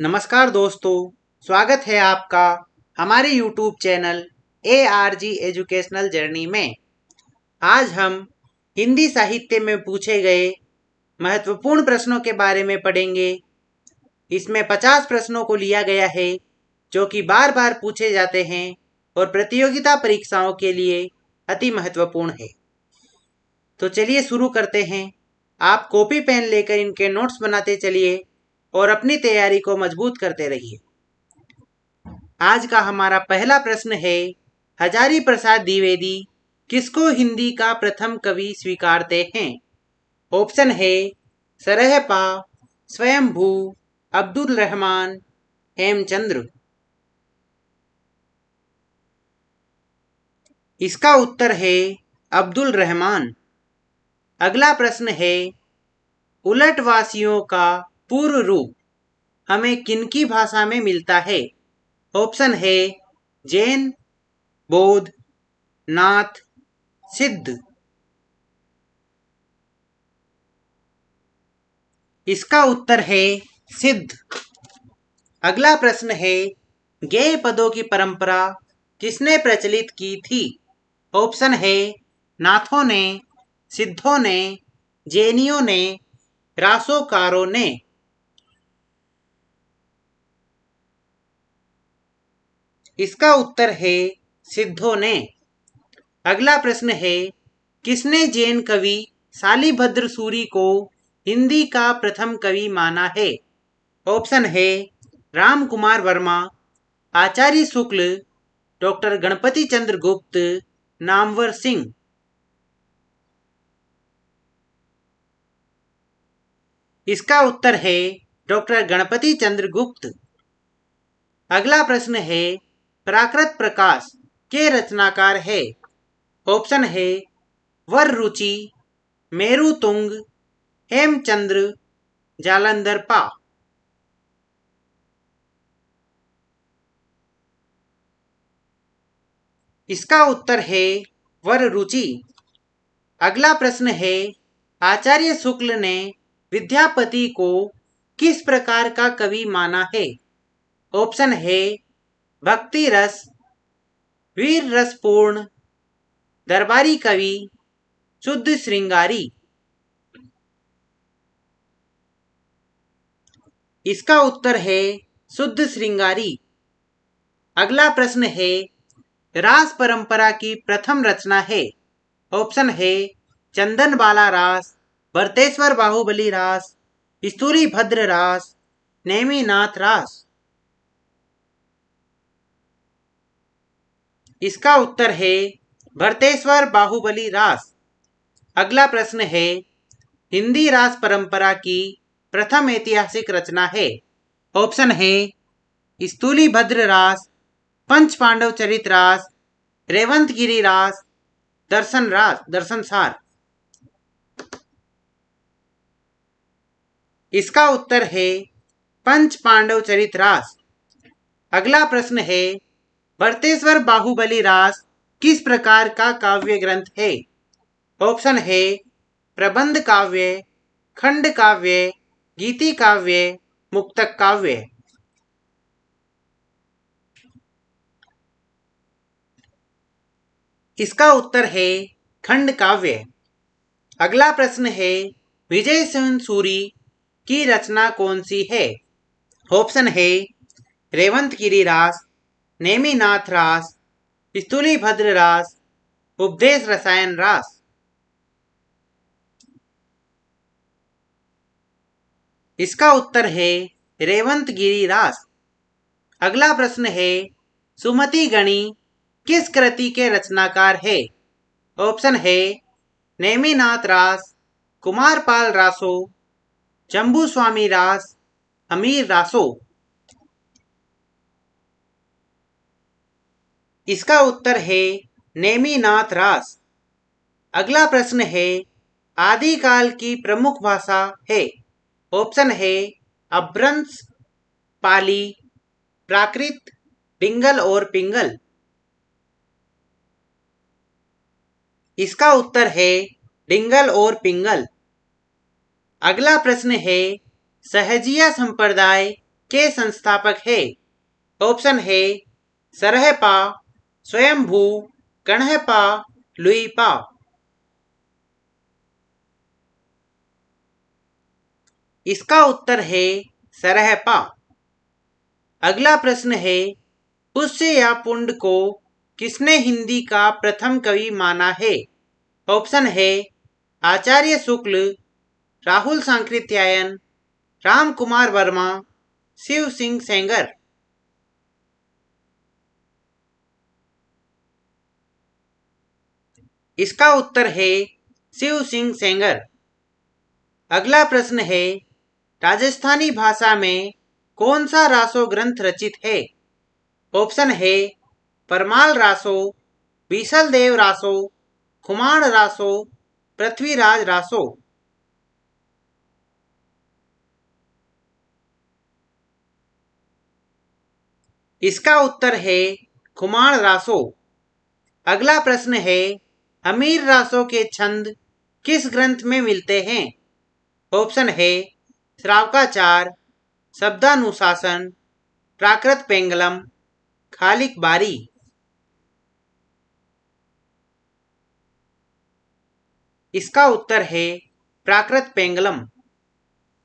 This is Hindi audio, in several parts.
नमस्कार दोस्तों, स्वागत है आपका हमारे YouTube channel ARG educational journey में। आज हम हिंदी साहित्य में पूछे गए महत्वपूर्ण प्रश्नों के बारे में पढ़ेंगे। इसमें 50 प्रश्नों को लिया गया है जो कि बार बार पूछे जाते हैं और प्रतियोगिता परीक्षाओं के लिए अति महत्वपूर्ण है। तो चलिए शुरू करते हैं। आप कॉपी पेन लेकर इनके नोट्स बनाते चलिए और अपनी तैयारी को मजबूत करते रहिए। आज का हमारा पहला प्रश्न है, हजारी प्रसाद द्विवेदी किसको हिंदी का प्रथम कवि स्वीकारते हैं? ऑप्शन है सरहपा, स्वयंभू, अब्दुल रहमान, हेमचंद्र। इसका उत्तर है अब्दुल रहमान। अगला प्रश्न है, उलटवासियों का पूर्व रूप हमें किनकी भाषा में मिलता है? ऑप्शन है जैन, बौद्ध, नाथ, सिद्ध। इसका उत्तर है सिद्ध। अगला प्रश्न है, गेय पदों की परंपरा किसने प्रचलित की थी? ऑप्शन है नाथों ने, सिद्धों ने, जैनियों ने, रासोकारों ने। इसका उत्तर है सिद्धों ने। अगला प्रश्न है, किसने जैन कवि शालिभद्र सूरी को हिंदी का प्रथम कवि माना है? ऑप्शन है राम कुमार वर्मा, आचार्य शुक्ल, डॉक्टर गणपति चंद्र गुप्त, नामवर सिंह। इसका उत्तर है डॉक्टर गणपति चंद्र गुप्त। अगला प्रश्न है, प्राकृत प्रकाश के रचनाकार है? ऑप्शन है वर रुचि, मेरुतुंग, हेमचंद्र, जालंधर पा। इसका उत्तर है वर रुचि। अगला प्रश्न है, आचार्य शुक्ल ने विद्यापति को किस प्रकार का कवि माना है? ऑप्शन है भक्ति रस, वीर रसपूर्ण, दरबारी कवि, शुद्ध श्रृंगारी। इसका उत्तर है शुद्ध श्रृंगारी। अगला प्रश्न है, रास परंपरा की प्रथम रचना है? ऑप्शन है चंदन बाला रास, भरतेश्वर बाहुबली रास, स्तूरी भद्र रास, नेमिनाथ रास। इसका उत्तर है भरतेश्वर बाहुबली रास। अगला प्रश्न है, हिंदी रास परंपरा की प्रथम ऐतिहासिक रचना है? ऑप्शन है स्तूली भद्र रास, पंच पांडव चरित रास, रेवंत गिरी रास, दर्शन रास, दर्शन सार। इसका उत्तर है पंच पांडव चरित रास। अगला प्रश्न है, भरतेश्वर बाहुबली रास किस प्रकार का काव्य ग्रंथ है? ऑप्शन है प्रबंध काव्य, खंड काव्य, गीति काव्य, मुक्तक काव्य। इसका उत्तर है खंड काव्य। अगला प्रश्न है, विजय सेन सूरी की रचना कौन सी है? ऑप्शन है रेवंत गिरी रास, नेमिनाथ रास, स्तूली भद्र रास, उपदेश रसायन रास। इसका उत्तर है रेवंत गिरी रास। अगला प्रश्न है, सुमति गणी किस कृति के रचनाकार है? ऑप्शन है नेमिनाथ रास, कुमारपाल रासो, जम्बू स्वामी रास, अमीर रासो। इसका उत्तर है नेमिनाथ रास। अगला प्रश्न है, आदिकाल की प्रमुख भाषा है? ऑप्शन है अभ्रंश, पाली, प्राकृत, डिंगल और पिंगल। इसका उत्तर है डिंगल और पिंगल। अगला प्रश्न है, सहजिया संप्रदाय के संस्थापक है? ऑप्शन है सरहपा, स्वयंभू, कण्हपा, लुइपा। इसका उत्तर है सरहपा। अगला प्रश्न है पुष्य या पुंड को किसने हिंदी का प्रथम कवि माना है? ऑप्शन है आचार्य शुक्ल, राहुल सांकृत्यायन, राम कुमार वर्मा, शिव सिंह सेंगर। इसका उत्तर है शिव सिंह सेंगर। अगला प्रश्न है राजस्थानी भाषा में कौन सा रासो ग्रंथ रचित है? ऑप्शन है परमाल रासो, बीसल देव रासो, खुमाण रासो, पृथ्वीराज रासो। इसका उत्तर है खुमाण रासो। अगला प्रश्न है हमीर रासो के छंद किस ग्रंथ में मिलते हैं? ऑप्शन है श्रावकाचार, शब्दानुशासन, प्राकृत पेंगलम, खालिक बारी। इसका उत्तर है प्राकृत पेंगलम।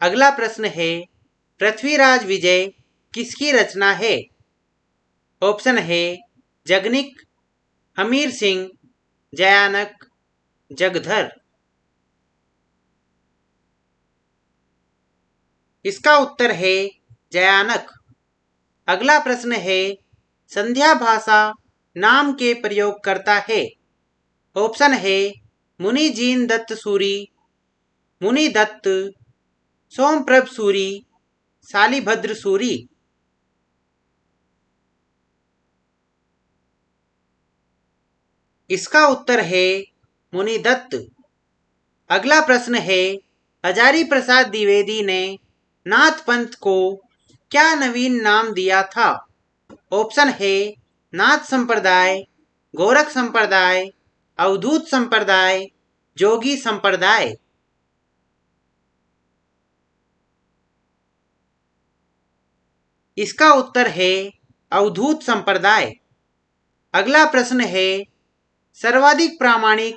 अगला प्रश्न है पृथ्वीराज विजय किसकी रचना है? ऑप्शन है जगनिक, हमीर सिंह, जयानक, जगधर। इसका उत्तर है जयानक। अगला प्रश्न है संध्या भाषा नाम के प्रयोग करता है? ऑप्शन है मुनि जीन दत्त सूरी, मुनि दत्त, सोमप्रभ सूरी, शालिभद्र सूरी। इसका उत्तर है मुनि दत्त। अगला प्रश्न है हजारी प्रसाद द्विवेदी ने नाथ पंथ को क्या नवीन नाम दिया था? ऑप्शन है नाथ संप्रदाय, गोरख संप्रदाय, अवधूत संप्रदाय, जोगी संप्रदाय। इसका उत्तर है अवधूत संप्रदाय। अगला प्रश्न है सर्वाधिक प्रामाणिक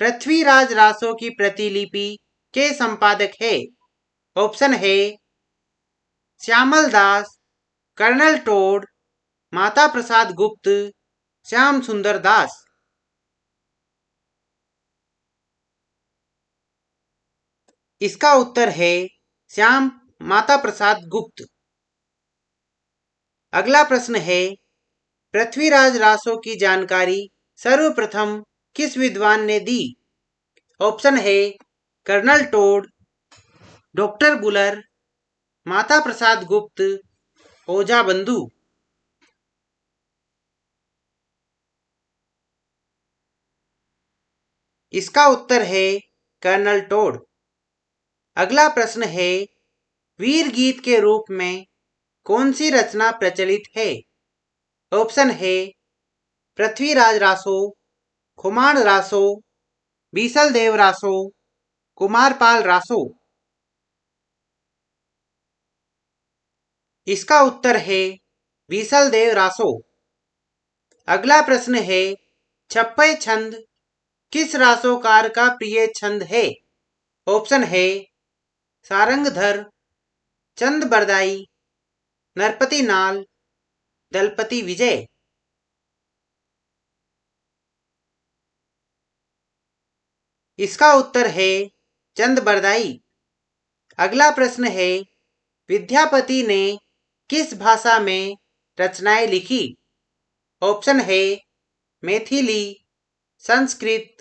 पृथ्वीराज रासो की प्रतिलिपि के संपादक है? ऑप्शन है श्यामल दास, कर्नल टोड, माता प्रसाद गुप्त, श्याम सुंदर दास। इसका उत्तर है श्याम माता प्रसाद गुप्त। अगला प्रश्न है पृथ्वीराज रासो की जानकारी सर्वप्रथम किस विद्वान ने दी? ऑप्शन है colonel toad, doctor Buhler, Mata Prasad गुप्त, ओझा बंधु। इसका उत्तर है कर्नल टोड। अगला प्रश्न है वीर गीत के रूप में कौन सी रचना प्रचलित है? ऑप्शन है पृथ्वीराज रासो, खुमाण रासो, बीसल देव रासो, कुमारपाल रासो। इसका उत्तर है बीसल देव रासो। अगला प्रश्न है छप्पय छंद किस रासोकार का प्रिय छंद है? ऑप्शन है सारंगधर, चंद बरदाई, नरपति नाल, दलपति विजय। इसका उत्तर है चंद बरदाई। अगला प्रश्न है विद्यापति ने किस भाषा में रचनाएं लिखी? ऑप्शन है मैथिली, संस्कृत,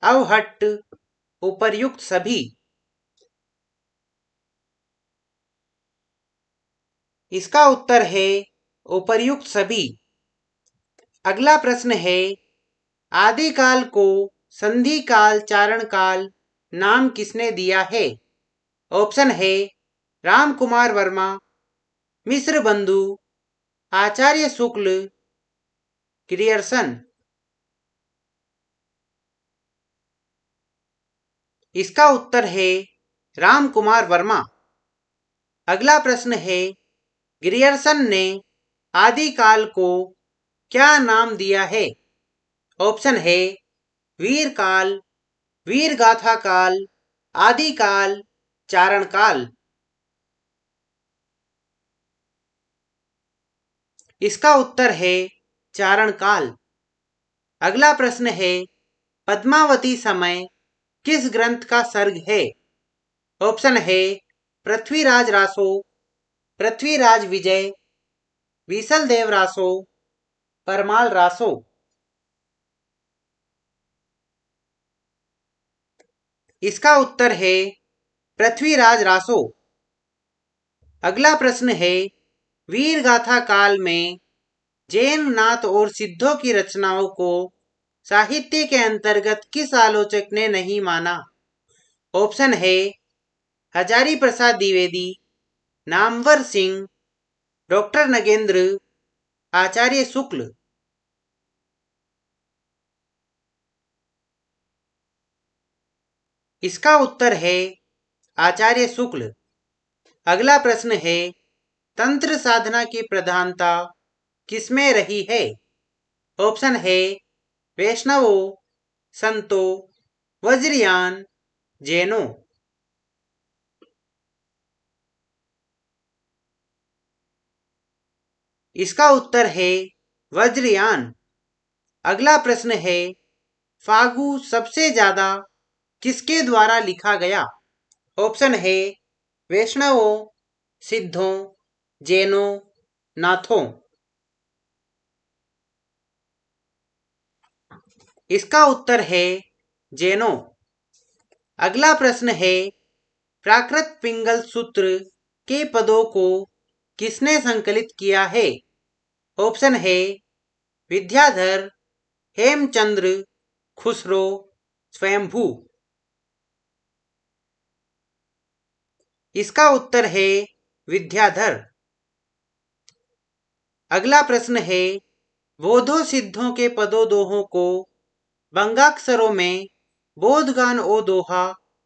अवहट्ट, उपर्युक्त सभी। इसका उत्तर है उपर्युक्त सभी। अगला प्रश्न है आदिकाल को संधि काल, चारण काल नाम किसने दिया है? ऑप्शन है राम कुमार वर्मा, मिश्र बंधु, आचार्य शुक्ल, ग्रियर्सन। इसका उत्तर है राम कुमार वर्मा। अगला प्रश्न है ग्रियर्सन ने आदिकाल को क्या नाम दिया है? ऑप्शन है वीर काल, वीर गाथा काल, आदिकाल, चारण काल। इसका उत्तर है चारण काल। अगला प्रश्न है पद्मावती समय किस ग्रंथ का सर्ग है? ऑप्शन है पृथ्वीराज रासो, पृथ्वीराज विजय, बीसल देव रासो, परमाल रासो। इसका उत्तर है पृथ्वीराज रासो। अगला प्रश्न है वीर गाथा काल में जैन नाथ और सिद्धों की रचनाओं को साहित्य के अंतर्गत किस आलोचक ने नहीं माना? ऑप्शन है हजारी प्रसाद द्विवेदी, नामवर सिंह, डॉक्टर नगेंद्र, आचार्य शुक्ल। इसका उत्तर है आचार्य शुक्ल। अगला प्रश्न है तंत्र साधना की प्रधानता किसमें रही है? ऑप्शन है वैष्णवों, संतों, वज्रयान, जैनों। इसका उत्तर है वज्रयान। अगला प्रश्न है फागु सबसे ज्यादा किसके द्वारा लिखा गया? ऑप्शन है वैष्णवों, सिद्धों, जैनों, नाथों। इसका उत्तर है जैनों। अगला प्रश्न है प्राकृत पिंगल सूत्र के पदों को किसने संकलित किया है? ऑप्शन है विद्याधर, हेमचंद्र, खुसरो, स्वयंभू। इसका उत्तर है विद्याधर। अगला प्रश्न है बोधो सिद्धों के पदों को बंगाक्षरों में बोधगान ओ दोहा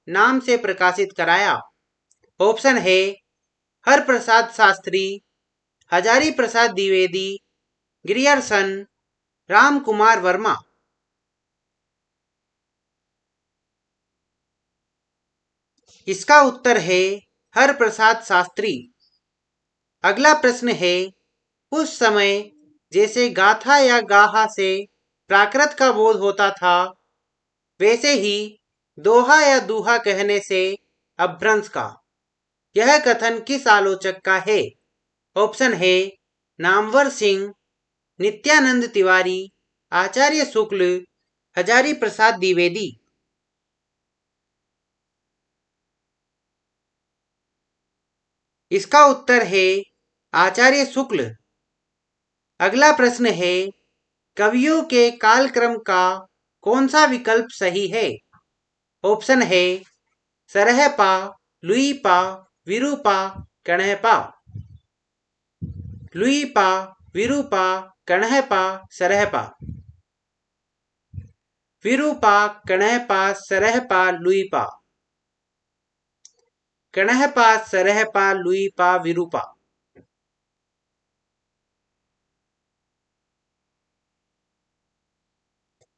नाम से प्रकाशित कराया? ऑप्शन है हरप्रसाद शास्त्री, हजारी प्रसाद द्विवेदी, ग्रियर्सन, राम कुमार वर्मा। इसका उत्तर है हरप्रसाद शास्त्री। अगला प्रश्न है उस समय जैसे गाथा या गाहा से प्राकृत का बोध होता था वैसे ही दोहा या दूहा कहने से अपभ्रंश का। यह कथन किस आलोचक का है? ऑप्शन है नामवर सिंह, नित्यानंद तिवारी, आचार्य शुक्ल, हजारी प्रसाद द्विवेदी। इसका उत्तर है आचार्य शुक्ल। अगला प्रश्न है कवियों के कालक्रम का कौन सा विकल्प सही है? ऑप्शन है सरहपा, लुईपा, विरूपा, कणहपा। लुईपा, विरूपा, कणहपा, सरहपा। विरूपा, कणहपा, सरहपा, लुईपा। कणहपा, सरहपा, लुईपा, विरूपा।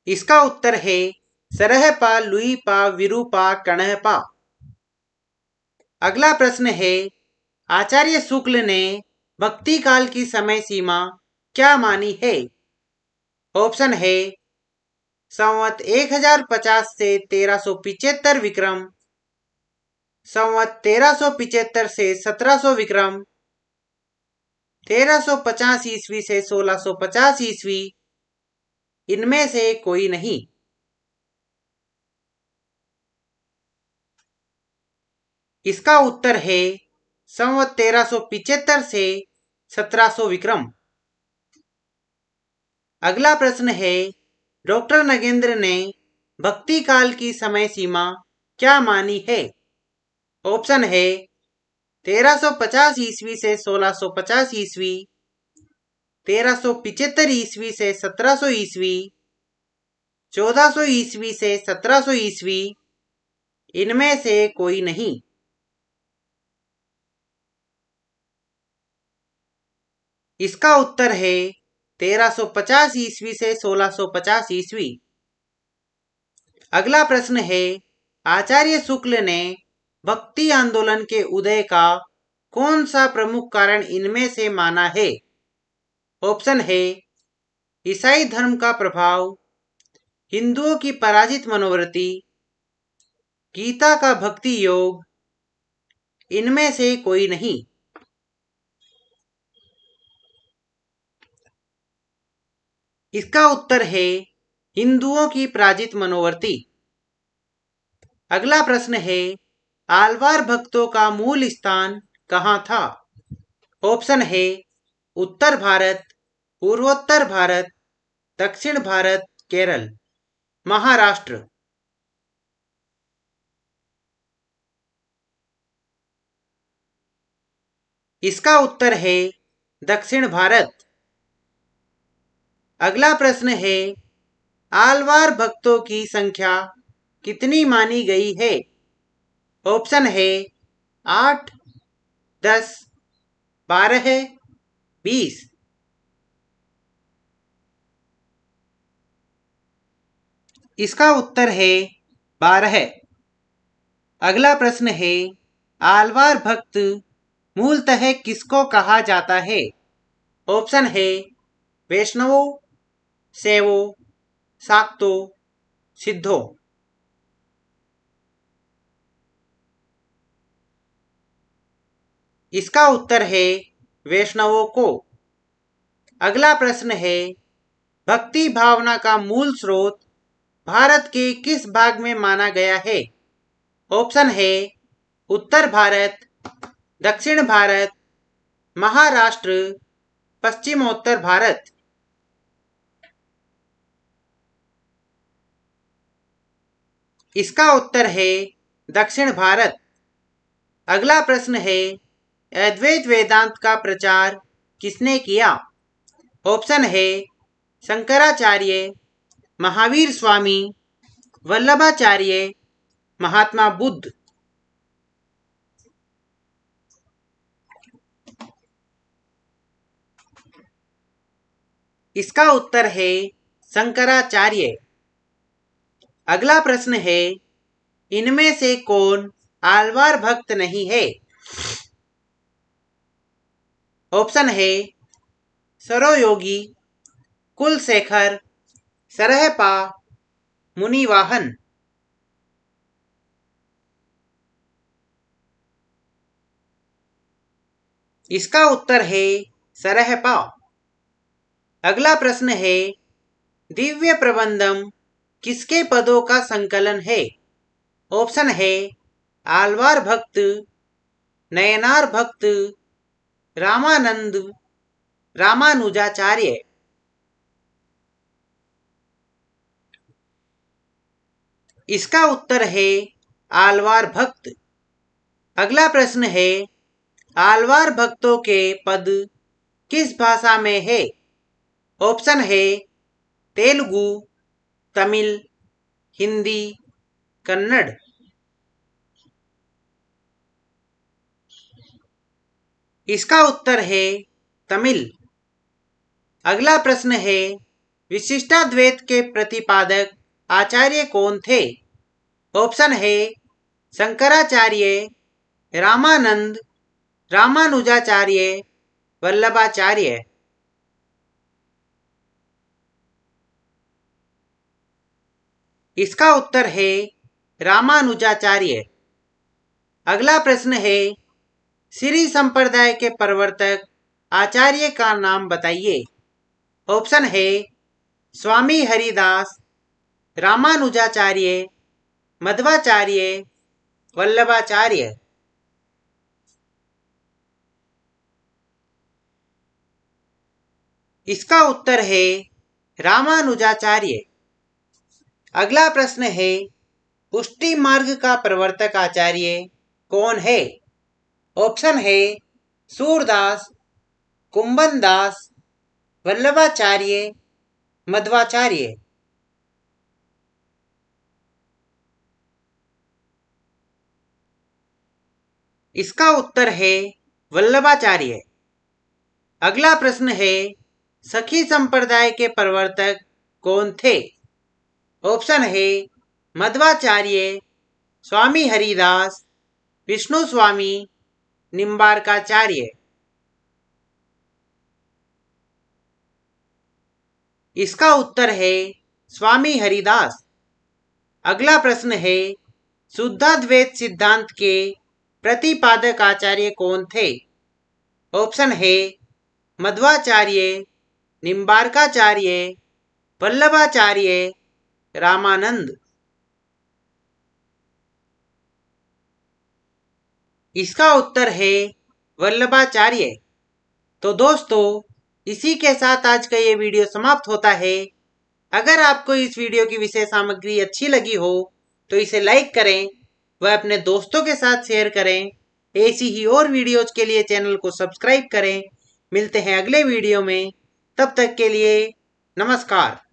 इसका उत्तर है सरहपा, लुईपा, विरूपा, कणहपा। अगला प्रश्न है आचार्य शुक्ल ने भक्ति काल की समय सीमा क्या मानी है? ऑप्शन है संवत 1050 से 1375 विक्रम, संवत 1375 से 1700 विक्रम, 1350 ईस्वी से 1650 ईस्वी, इनमें से कोई नहीं। इसका उत्तर है संवत 1375 से 1700 विक्रम। अगला प्रश्न है डॉक्टर नगेंद्र ने भक्ति काल की समय सीमा क्या मानी है? ऑप्शन है 1350 ईस्वी से 1650 ईस्वी, 1375 ईस्वी से 1700 ईस्वी, 1400 ईस्वी से 1700 ईस्वी, इनमें से कोई नहीं। इसका उत्तर है 1350 ईस्वी से 1650 ईस्वी। अगला प्रश्न है, आचार्य शुक्ल ने भक्ति आंदोलन के उदय का कौन सा प्रमुख कारण इनमें से माना है? ऑप्शन है ईसाई धर्म का प्रभाव, हिंदुओं की पराजित मनोवृत्ति, गीता का भक्ति योग, इनमें से कोई नहीं। इसका उत्तर है हिंदुओं की पराजित मनोवृत्ति। अगला प्रश्न है, आलवार भक्तों का मूल स्थान कहाँ था? ऑप्शन है उत्तर भारत, पूर्वोत्तर भारत, दक्षिण भारत, केरल, महाराष्ट्र। इसका उत्तर है दक्षिण भारत। अगला प्रश्न है, आलवार भक्तों की संख्या कितनी मानी गई है? ऑप्शन है 8, 10, 12, 20। इसका उत्तर है 12। अगला प्रश्न है, आलवार भक्त मूलतः किसको कहा जाता है? ऑप्शन है वैष्णवों, शैवों, शाक्तों, सिद्धों। इसका उत्तर है वैष्णवों को। अगला प्रश्न है, भक्ति भावना का मूल स्रोत भारत के किस भाग में माना गया है? ऑप्शन है उत्तर भारत, दक्षिण भारत, महाराष्ट्र, पश्चिमोत्तर भारत। इसका उत्तर है दक्षिण भारत। अगला प्रश्न है, अद्वैत वेदांत का प्रचार किसने किया? ऑप्शन है शंकराचार्य, महावीर स्वामी, वल्लभाचार्य, महात्मा बुद्ध। इसका उत्तर है शंकराचार्य। अगला प्रश्न है, इनमें से कौन आलवार भक्त नहीं है? ऑप्शन है सरोयोगी, कुलशेखर, सरहपा, मुनिवाहन। इसका उत्तर है सरहपा। अगला प्रश्न है, दिव्य प्रबंधम किसके पदों का संकलन है? ऑप्शन है आलवार भक्त, नयनार भक्त, रामानंद, रामानुजाचार्य। इसका उत्तर है आलवार भक्त। अगला प्रश्न है, आलवार भक्तों के पद किस भाषा में है? ऑप्शन है तेलुगु, तमिल, हिंदी, कन्नड़। इसका उत्तर है तमिल। अगला प्रश्न है, विशिष्टाद्वैत के प्रतिपादक आचार्य कौन थे? ऑप्शन है शंकराचार्य, रामानंद, रामानुजाचार्य, वल्लभाचार्य। इसका उत्तर है रामानुजाचार्य। अगला प्रश्न है, श्री संप्रदाय के प्रवर्तक आचार्य का नाम बताइए। ऑप्शन है स्वामी हरिदास, रामानुजाचार्य, मध्वाचार्य, वल्लभाचार्य। इसका उत्तर है रामानुजाचार्य। अगला प्रश्न है, पुष्टि मार्ग का प्रवर्तक आचार्य कौन है? ऑप्शन है सूरदास, कुंभन दास, वल्लभाचार्य, मध्वाचार्य। इसका उत्तर है वल्लभाचार्य। अगला प्रश्न है, सखी संप्रदाय के प्रवर्तक कौन थे? ऑप्शन है मध्वाचार्य, स्वामी हरिदास, विष्णु स्वामी, निम्बार्काचार्य। इसका उत्तर है स्वामी हरिदास। अगला प्रश्न है, शुद्धाद्वैत सिद्धांत के प्रतिपादक आचार्य कौन थे? ऑप्शन है मध्वाचार्य, निम्बार्काचार्य, वल्लभाचार्य, रामानंद। इसका उत्तर है वल्लभाचार्य। तो दोस्तों, इसी के साथ आज का ये वीडियो समाप्त होता है। अगर आपको इस वीडियो की विषय सामग्री अच्छी लगी हो तो इसे लाइक करें व अपने दोस्तों के साथ शेयर करें। ऐसी ही और वीडियोज के लिए चैनल को सब्सक्राइब करें। मिलते हैं अगले वीडियो में, तब तक के लिए नमस्कार।